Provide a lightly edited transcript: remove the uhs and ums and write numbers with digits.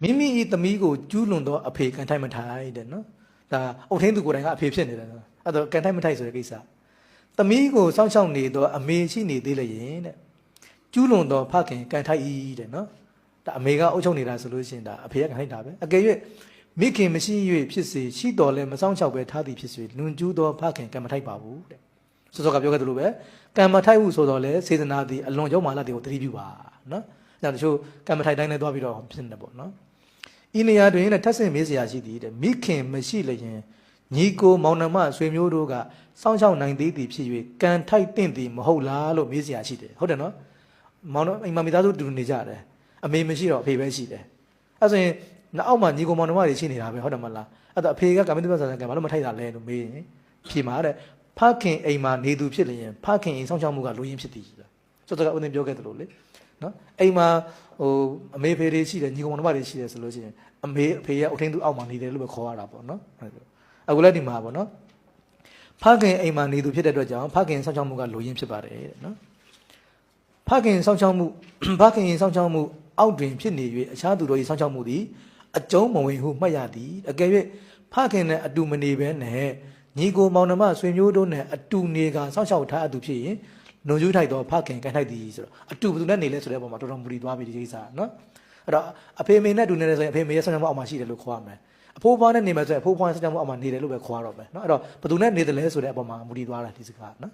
မိမိဤသမီးကိုကျူးလွန်သောအဖေကန်ထိုက်မထိုက်တဲ့နော်ဒါအုတ်ထင်းသူကိုယ်တိုင်ကအဖေဖြစ်နေတယ်နော်အဲ့တော့ကန်ထိုက်မထိုက်ဆိုတဲ့ကိစ္စသမီးကိုစောင့်ရှောက်နေသောအမေရှိနေသေးလျင်တဲ့ကျူးလွန်သောဖခင်ကန်ထိုက်ဤတဲ့နော်ဒါအမေကအုပ်ချုပ်နေတာဆိုလို့ရှိရင်ဒါအဖေကကန်ထိုက်တာပဲအကယ်၍မိခင်မရှိ၍ဖြစ်စေရှိတော်လဲမစောင့်ရှောက်ပဲထားသည်ဖြစ်စေလွန်ကျူးသောဖခင်ကန်မထိုက်ပါဘူးတဲ့စောစောကပြောခဲ့သလိုပဲကံမထိုက်ဘူးဆိုတော့လေစေတနာသည်အလွန်ရောက်မှလာတဲ့ကိုတတိပြုပါနော်ဒါတချို့ကံမထိုက်တိုင်းနဲ့သွားပြီးတော့ဖြစ်နေတယ်ပေါ့နော်ဤနေရာတွင်လည်းထပ်ဆင့်မေးစရာရှိသည်တဲ့မိခင်မရှိလျင်ညီကိုမောင်နှမဆွေမျိုးတို့ကစောင့်ရှောက်နိုင်သေးသည်ဖြစ်၍ကံထိုက်တင့်သည်မဟုတ်လားလို့မေးစရာရှိတယ်ဟုတ်တယ်နော်မောင်နှမအိမ်မမိသားစုတူနေကြတယ်အမေမရှိတော့အဖေပဲရှိတယ်အဲ့ဆိုရင်နောက်အောက်မှာညီကိုမောင်နှမတွေရှိနေတာပဲဟုတ်တယ်မလားအဲ့တော့အဖေကကာမတုပ္ပဆာကံဘာလို့မထိုက်တာလဲလို့မေးရင်ဖြေမှာတဲ့ဖခင်အိမ်မှာနေသူဖြစ်လျင်ဖခင်အိမ်စောင့်ရှောက်မှုကလိုရင်းဖြစ်သည်လားဆိုတော့ဦးသိန်းပြောခဲ့သလိုလေနော်အိမ်မှာဟိုအမေဖေတွေရှိတယ်ညီကောင်မတွေရှိတယ်ဆိုလို့ရှိရင်အမေအဖေရဲ့အုတ်ထင်းသူအောက်မှာနေတယ်လို့ပဲခေါ်ရတာပေါ့နော်အခုလည်းဒီမှာပေါ့နော်ဖခင်အိမ်မှာနေသူဖြစ်တဲ့အတွက်ကြောင့်ဖခင်စောင့်ရှောက်မှုကလိုရင်းဖြစ်ပါတယ်တဲ့နော်ဖခင်စောင့်ရှောက်မှုဖခင်စောင့်ရှောက်မှုအောက်တွင်ဖြစ်နေ၍အခြားသူတို့၏စောင့်ရှောက်မှုသည်အကျုံးမဝင်ဟုမှတ်ရသည်အကယ်၍ဖခင်နဲ့အတူမနေဘဲနဲ့ညီကိုမောင်နှမဆွေမျိုးတို့နဲ့အတူနေကစောင့်ရှောက်ထားအတူဖြစ်ရင်နှုံကျူးထိုက်တော့ဖခင်ကန်ထိုက်သည်ဆိုတော့အတူဘယ်သူနဲ့နေလဲဆိုတဲ့အပေါ်မှာတော်တော်မူတည်သွားပြီဒီကိစ္စနော်အဲ့တော့အဖေမေနဲ့အတူနေတယ်ဆိုရင်အဖေမေရဲ့စောင့်ရှောက်မှုအောက်မှာရှိတယ်လို့ခေါ်ရမယ်အဖိုးဖွားနဲ့နေမယ်ဆိုရင်အဖိုးဖွားစောင့်ရှောက်မှုအောက်မှာနေတယ်လို့ပဲခေါ်ရတော့မယ်နော်အဲ့တော့ဘယ်သူနဲ့နေတယ်လဲဆိုတဲ့အပေါ်မှာမူတည်သွားတာဒီစကားနော်